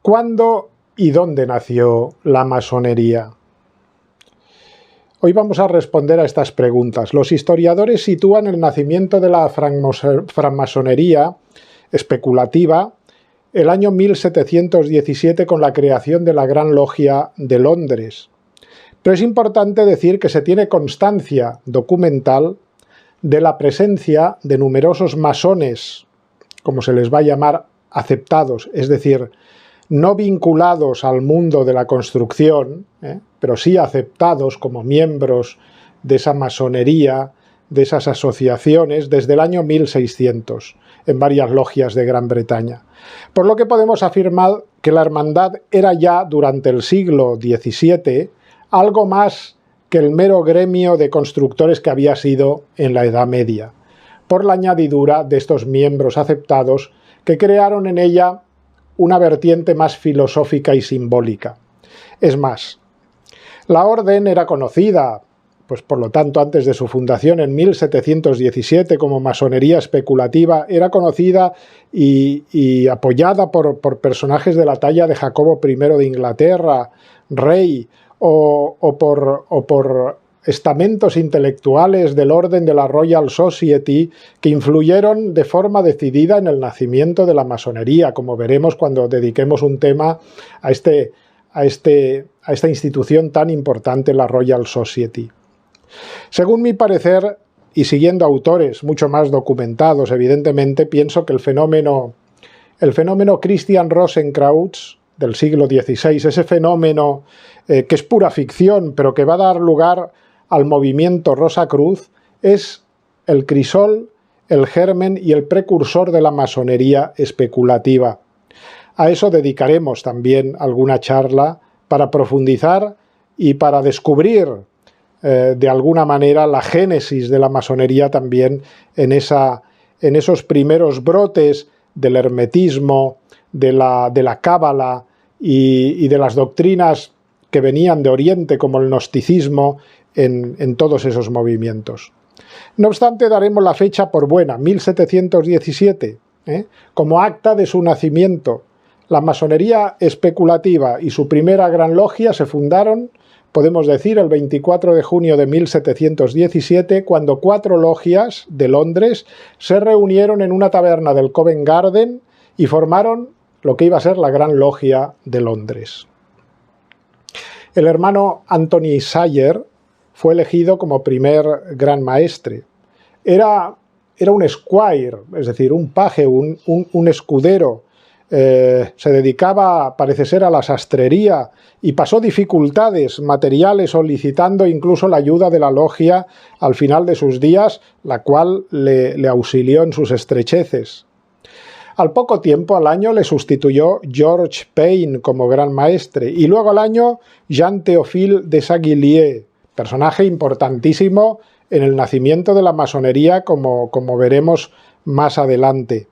¿Cuándo y dónde nació la masonería? Hoy vamos a responder a estas preguntas. Los historiadores sitúan el nacimiento de la francmasonería especulativa el año 1717 con la creación de la Gran Logia de Londres. Pero es importante decir que se tiene constancia documental de la presencia de numerosos masones, como se les va a llamar, aceptados, es decir, no vinculados al mundo de la construcción, pero sí aceptados como miembros de esa masonería, de esas asociaciones, desde el año 1600, en varias logias de Gran Bretaña. Por lo que podemos afirmar que la hermandad era ya, durante el siglo XVII, algo más que el mero gremio de constructores que había sido en la Edad Media, por la añadidura de estos miembros aceptados que crearon en ella una vertiente más filosófica y simbólica. Es más, la orden era conocida, pues por lo tanto antes de su fundación en 1717 como masonería especulativa, era conocida y apoyada por personajes de la talla de Jacobo I de Inglaterra, rey, o por estamentos intelectuales del orden de la Royal Society que influyeron de forma decidida en el nacimiento de la masonería, como veremos cuando dediquemos un tema a esta institución tan importante, la Royal Society. Según mi parecer, y siguiendo autores mucho más documentados, evidentemente, pienso que el fenómeno Christian Rosenkreuz del siglo XVI, ese fenómeno que es pura ficción, pero que va a dar lugar al movimiento Rosacruz, es el crisol, el germen y el precursor de la masonería especulativa. A eso dedicaremos también alguna charla para profundizar y para descubrir de alguna manera la génesis de la masonería también en esos primeros brotes del hermetismo, de la cábala y de las doctrinas que venían de Oriente, como el gnosticismo, en todos esos movimientos. No obstante, daremos la fecha por buena, 1717, como acta de su nacimiento. La masonería especulativa y su primera gran logia se fundaron, podemos decir, el 24 de junio de 1717, cuando 4 logias de Londres se reunieron en una taberna del Covent Garden y formaron lo que iba a ser la Gran Logia de Londres. El hermano Anthony Sayer fue elegido como primer gran maestre. Era un squire, es decir, un paje, un escudero. Se dedicaba, parece ser, a la sastrería y pasó dificultades materiales solicitando incluso la ayuda de la logia al final de sus días, la cual le auxilió en sus estrecheces. Al poco tiempo, al año, le sustituyó George Payne como gran maestre y luego al año Jean-Théophile de Saguilier, personaje importantísimo en el nacimiento de la masonería, como veremos más adelante.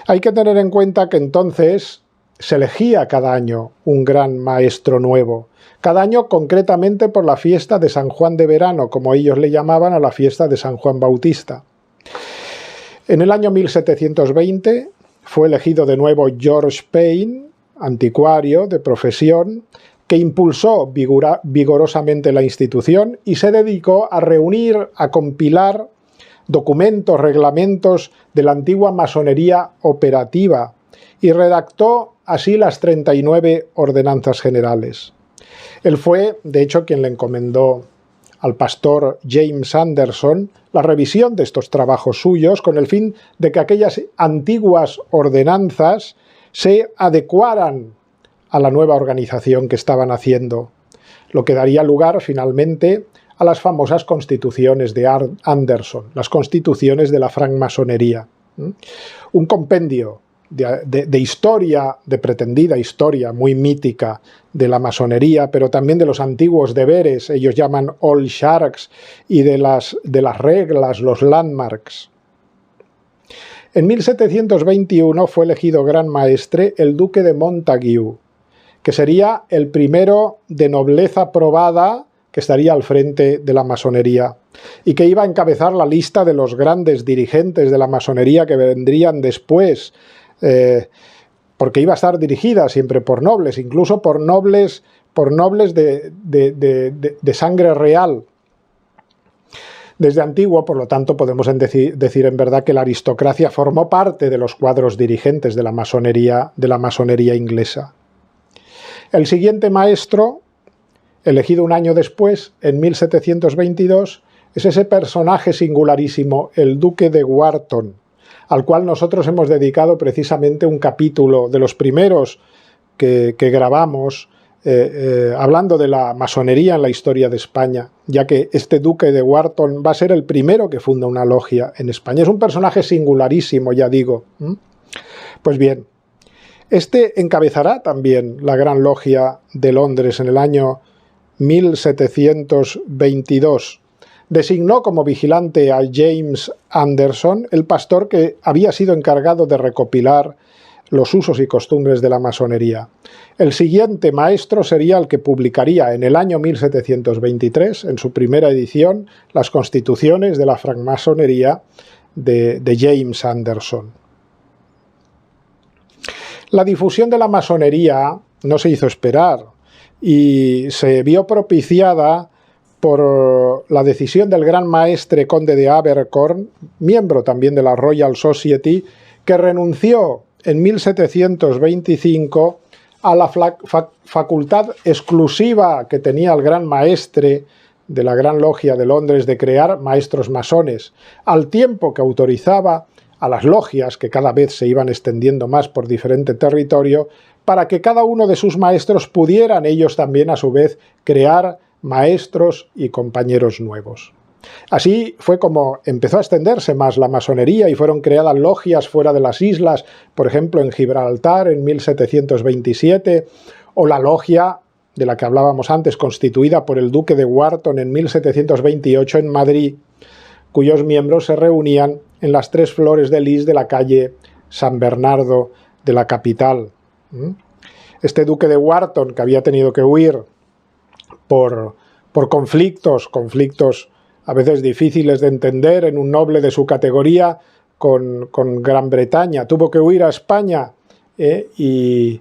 Hay que tener en cuenta que entonces se elegía cada año un gran maestro nuevo, cada año concretamente por la fiesta de San Juan de Verano, como ellos le llamaban a la fiesta de San Juan Bautista. En el año 1720 fue elegido de nuevo George Payne, anticuario de profesión, que impulsó vigorosamente la institución y se dedicó a reunir, a compilar documentos, reglamentos de la antigua masonería operativa y redactó así las 39 ordenanzas generales. Él fue, de hecho, quien le encomendó al pastor James Anderson la revisión de estos trabajos suyos con el fin de que aquellas antiguas ordenanzas se adecuaran a la nueva organización que estaban haciendo, lo que daría lugar finalmente a las famosas constituciones de Anderson, las constituciones de la francmasonería. Un compendio de historia, de pretendida historia muy mítica de la masonería, pero también de los antiguos deberes, ellos llaman Old Sharks, y de las reglas, los landmarks. En 1721 fue elegido gran maestre el duque de Montague, que sería el primero de nobleza probada que estaría al frente de la masonería y que iba a encabezar la lista de los grandes dirigentes de la masonería que vendrían después, porque iba a estar dirigida siempre por nobles, incluso por nobles de sangre real. Desde antiguo, por lo tanto, podemos decir en verdad que la aristocracia formó parte de los cuadros dirigentes de la masonería inglesa. El siguiente maestro, elegido un año después, en 1722, es ese personaje singularísimo, el duque de Wharton, al cual nosotros hemos dedicado precisamente un capítulo de los primeros que grabamos, hablando de la masonería en la historia de España, ya que este duque de Wharton va a ser el primero que funda una logia en España. Es un personaje singularísimo, ya digo. Pues bien, este encabezará también la Gran Logia de Londres en el año 1722. Designó como vigilante a James Anderson, el pastor que había sido encargado de recopilar los usos y costumbres de la masonería. El siguiente maestro sería el que publicaría en el año 1723, en su primera edición, las constituciones de la francmasonería de James Anderson. La difusión de la masonería no se hizo esperar y se vio propiciada por la decisión del gran maestre conde de Abercorn, miembro también de la Royal Society, que renunció en 1725 a la facultad exclusiva que tenía el gran maestre de la Gran Logia de Londres de crear maestros masones, al tiempo que autorizaba a las logias, que cada vez se iban extendiendo más por diferente territorio, para que cada uno de sus maestros pudieran ellos también a su vez crear maestros y compañeros nuevos. Así fue como empezó a extenderse más la masonería y fueron creadas logias fuera de las islas, por ejemplo en Gibraltar en 1727, o la logia de la que hablábamos antes, constituida por el duque de Wharton en 1728 en Madrid, cuyos miembros se reunían en las Tres Flores de Lis de la calle San Bernardo de la capital. Este duque de Wharton, que había tenido que huir por conflictos a veces difíciles de entender en un noble de su categoría con Gran Bretaña, tuvo que huir a España y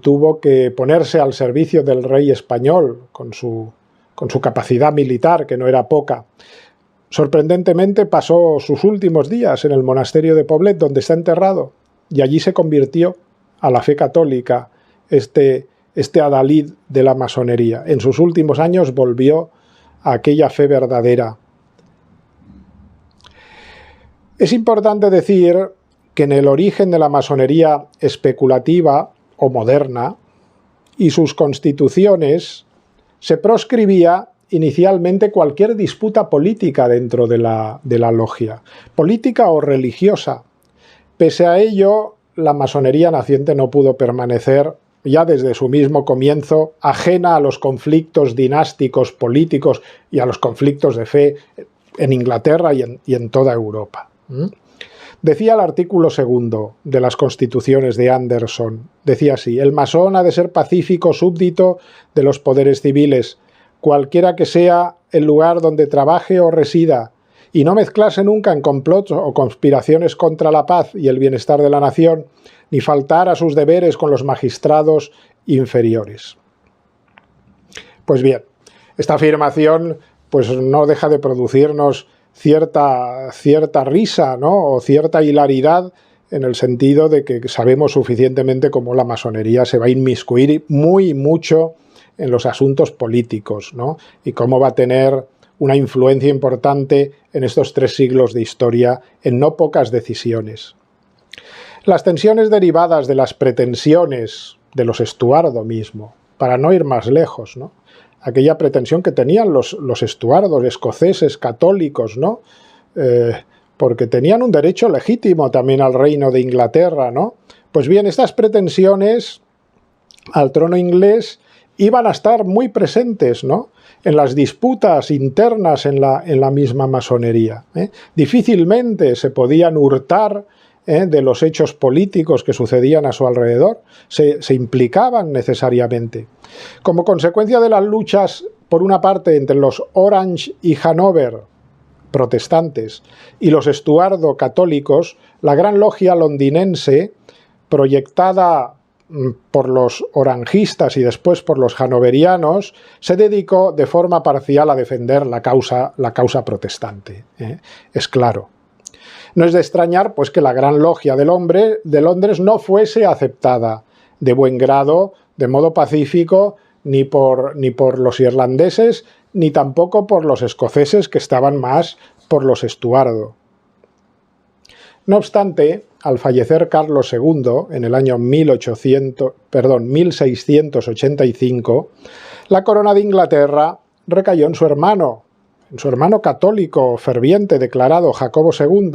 tuvo que ponerse al servicio del rey español con su capacidad militar, que no era poca. Sorprendentemente pasó sus últimos días en el monasterio de Poblet, donde está enterrado, y allí se convirtió a la fe católica este adalid de la masonería. En sus últimos años volvió a aquella fe verdadera. Es importante decir que en el origen de la masonería especulativa o moderna y sus constituciones se proscribía inicialmente cualquier disputa política dentro de la logia, política o religiosa. Pese a ello, la masonería naciente no pudo permanecer ya desde su mismo comienzo ajena a los conflictos dinásticos, políticos y a los conflictos de fe en Inglaterra y en toda Europa. Decía el artículo 2 de las constituciones de Anderson, decía así: el masón ha de ser pacífico súbdito de los poderes civiles, cualquiera que sea el lugar donde trabaje o resida, y no mezclarse nunca en complots o conspiraciones contra la paz y el bienestar de la nación, ni faltar a sus deberes con los magistrados inferiores. Pues bien, esta afirmación pues no deja de producirnos cierta risa, ¿no? O cierta hilaridad, en el sentido de que sabemos suficientemente cómo la masonería se va a inmiscuir mucho en los asuntos políticos, ¿no? Y cómo va a tener una influencia importante en estos 3 siglos de historia en no pocas decisiones. Las tensiones derivadas de las pretensiones de los Estuardo mismo, para no ir más lejos, ¿no? Aquella pretensión que tenían los estuardos escoceses católicos, ¿no? Porque tenían un derecho legítimo también al reino de Inglaterra, ¿no? Pues bien, estas pretensiones al trono inglés iban a estar muy presentes, ¿no? En las disputas internas en la misma masonería. Difícilmente se podían hurtar de los hechos políticos que sucedían a su alrededor, se implicaban necesariamente. Como consecuencia de las luchas, por una parte, entre los Orange y Hanover protestantes y los Estuardo católicos, la Gran Logia londinense proyectada por los orangistas y después por los hanoverianos, se dedicó de forma parcial a defender la causa protestante. Es claro. No es de extrañar pues, que la Gran Logia de Londres no fuese aceptada de buen grado, de modo pacífico, ni por los irlandeses, ni tampoco por los escoceses, que estaban más por los Estuardo. No obstante, al fallecer Carlos II en el año 1685, la corona de Inglaterra recayó en su hermano católico ferviente declarado Jacobo II.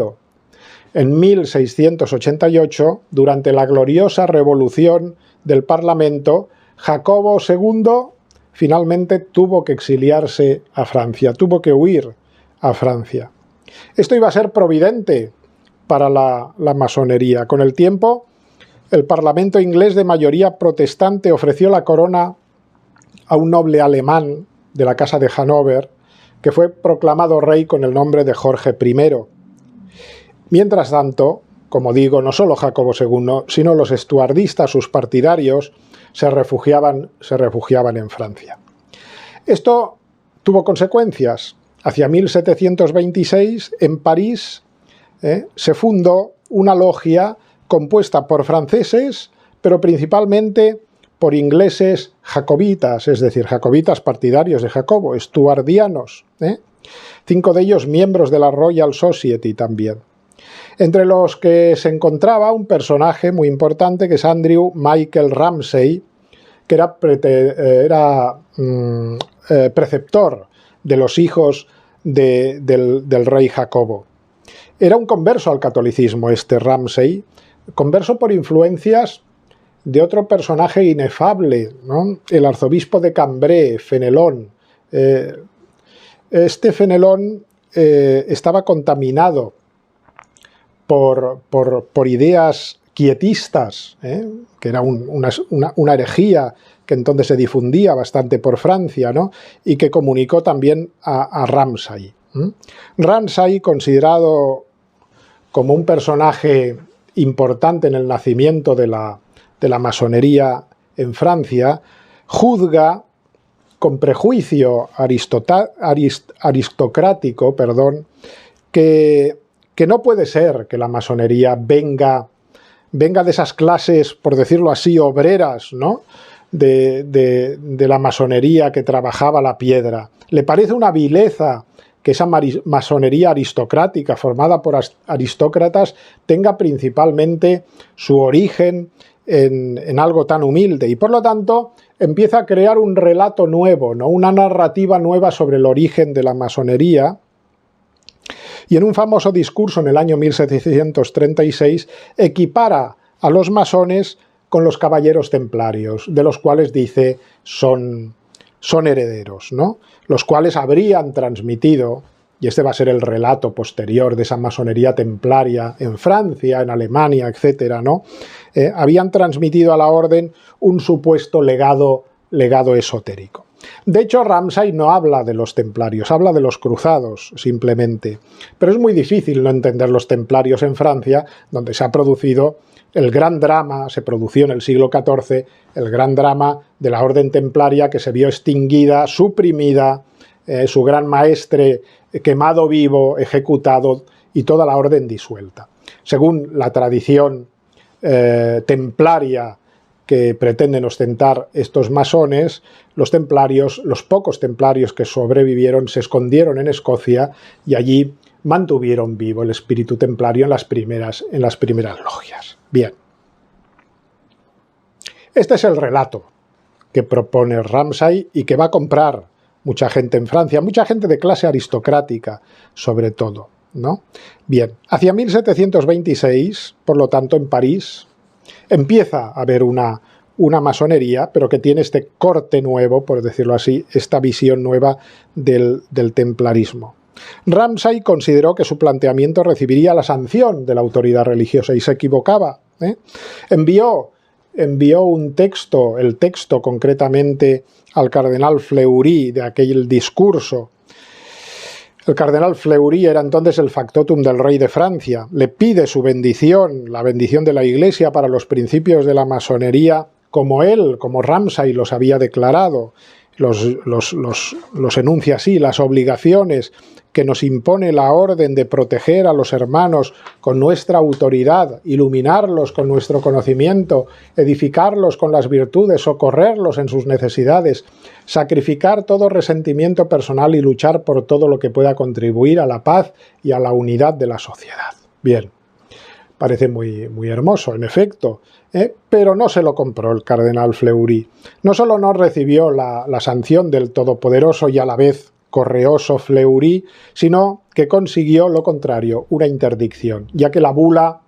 En 1688, durante la gloriosa revolución del Parlamento, Jacobo II finalmente tuvo que exiliarse a Francia, tuvo que huir a Francia. Esto iba a ser providente para la masonería. Con el tiempo, el Parlamento inglés de mayoría protestante ofreció la corona a un noble alemán de la Casa de Hannover, que fue proclamado rey con el nombre de Jorge I. Mientras tanto, como digo, no solo Jacobo II, sino los estuardistas, sus partidarios, se refugiaban en Francia. Esto tuvo consecuencias. Hacia 1726, en París, se fundó una logia compuesta por franceses, pero principalmente por ingleses jacobitas, es decir, jacobitas partidarios de Jacobo, estuardianos, 5 de ellos miembros de la Royal Society también. Entre los que se encontraba un personaje muy importante que es Andrew Michael Ramsay, que era preceptor de los hijos del rey Jacobo. Era un converso al catolicismo este Ramsay, converso por influencias de otro personaje inefable, ¿no? El arzobispo de Cambrai, Fenelón. Este Fenelón estaba contaminado por ideas quietistas, que era una herejía que entonces se difundía bastante por Francia, ¿no? Y que comunicó también a Ramsay. Ramsay, considerado como un personaje importante en el nacimiento de la masonería en Francia, juzga con prejuicio aristocrático, que no puede ser que la masonería venga de esas clases, por decirlo así, obreras, ¿no? de la masonería que trabajaba la piedra. Le parece una vileza que esa masonería aristocrática, formada por aristócratas, tenga principalmente su origen en algo tan humilde, y por lo tanto empieza a crear un relato nuevo, ¿no? Una narrativa nueva sobre el origen de la masonería. Y en un famoso discurso en el año 1736 equipara a los masones con los caballeros templarios, de los cuales dice son herederos, ¿no? Los cuales habrían transmitido, y este va a ser el relato posterior de esa masonería templaria en Francia, en Alemania, etcétera, ¿no? Habían transmitido a la orden un supuesto legado esotérico. De hecho, Ramsay no habla de los templarios, habla de los cruzados, simplemente. Pero es muy difícil no entender los templarios en Francia, donde se ha producido el gran drama, se produció en el siglo XIV, el gran drama de la orden templaria que se vio extinguida, suprimida, su gran maestre quemado vivo, ejecutado y toda la orden disuelta. Según la tradición templaria que pretenden ostentar estos masones, los pocos templarios que sobrevivieron se escondieron en Escocia y allí mantuvieron vivo el espíritu templario en las primeras logias. Bien. Este es el relato que propone Ramsay y que va a comprar mucha gente en Francia, mucha gente de clase aristocrática, sobre todo, ¿no? Bien, hacia 1726, por lo tanto, en París, empieza a haber una masonería, pero que tiene este corte nuevo, por decirlo así, esta visión nueva del templarismo. Ramsay consideró que su planteamiento recibiría la sanción de la autoridad religiosa y se equivocaba. Envió un texto, el texto concretamente al cardenal Fleury de aquel discurso, El cardenal Fleury era entonces el factotum del rey de Francia. Le pide su bendición, la bendición de la Iglesia para los principios de la masonería, como él, como Ramsay los había declarado. Los enuncia así: las obligaciones que nos impone la orden de proteger a los hermanos con nuestra autoridad, iluminarlos con nuestro conocimiento, edificarlos con las virtudes, socorrerlos en sus necesidades, sacrificar todo resentimiento personal y luchar por todo lo que pueda contribuir a la paz y a la unidad de la sociedad. Bien, parece muy hermoso, en efecto, pero no se lo compró el cardenal Fleury. No solo no recibió la sanción del todopoderoso y a la vez correoso Fleury, sino que consiguió lo contrario, una interdicción, ya que la bula,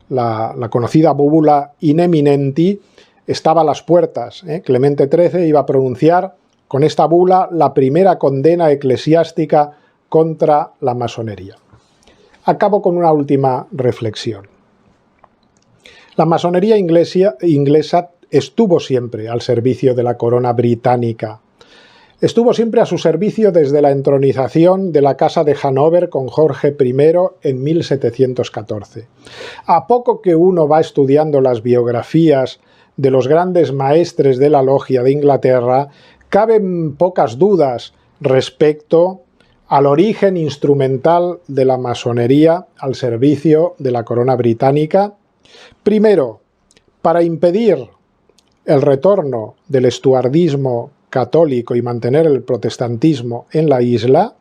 la conocida bula In Eminenti, estaba a las puertas. Clemente XIII iba a pronunciar con esta bula la primera condena eclesiástica contra la masonería. Acabo con una última reflexión. La masonería inglesa estuvo siempre al servicio de la corona británica. Estuvo siempre a su servicio desde la entronización de la Casa de Hanover con Jorge I en 1714. A poco que uno va estudiando las biografías de los grandes maestres de la logia de Inglaterra, caben pocas dudas respecto al origen instrumental de la masonería al servicio de la corona británica. Primero, para impedir el retorno del estuardismo católico y mantener el protestantismo en la isla,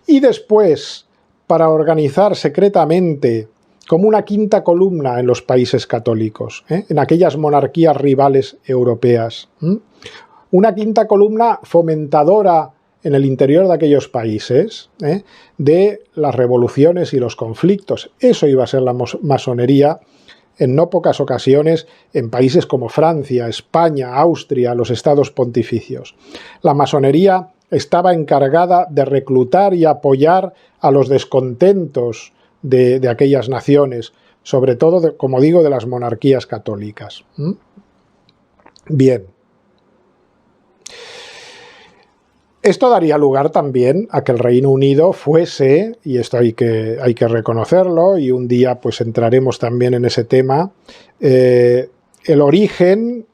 y después para organizar secretamente como una quinta columna en los países católicos, en aquellas monarquías rivales europeas. Una quinta columna fomentadora en el interior de aquellos países de las revoluciones y los conflictos. Eso iba a ser la masonería en no pocas ocasiones en países como Francia, España, Austria, los estados pontificios. La masonería estaba encargada de reclutar y apoyar a los descontentos de aquellas naciones, sobre todo, como digo, de las monarquías católicas. Bien. Esto daría lugar también a que el Reino Unido fuese, y esto hay que reconocerlo, y un día pues entraremos también en ese tema, el origen,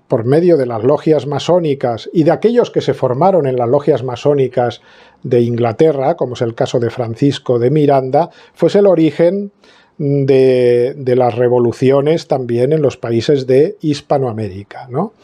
por medio de las logias masónicas y de aquellos que se formaron en las logias masónicas de Inglaterra, como es el caso de Francisco de Miranda, fuese el origen de las revoluciones también en los países de Hispanoamérica, ¿no?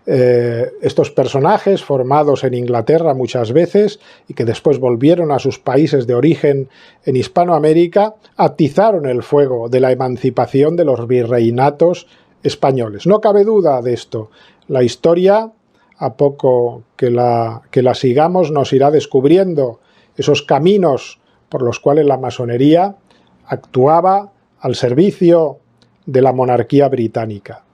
Estos personajes formados en Inglaterra muchas veces y que después volvieron a sus países de origen en Hispanoamérica, atizaron el fuego de la emancipación de los virreinatos españoles. No cabe duda de esto. La historia, a poco que la sigamos, nos irá descubriendo esos caminos por los cuales la masonería actuaba al servicio de la monarquía británica.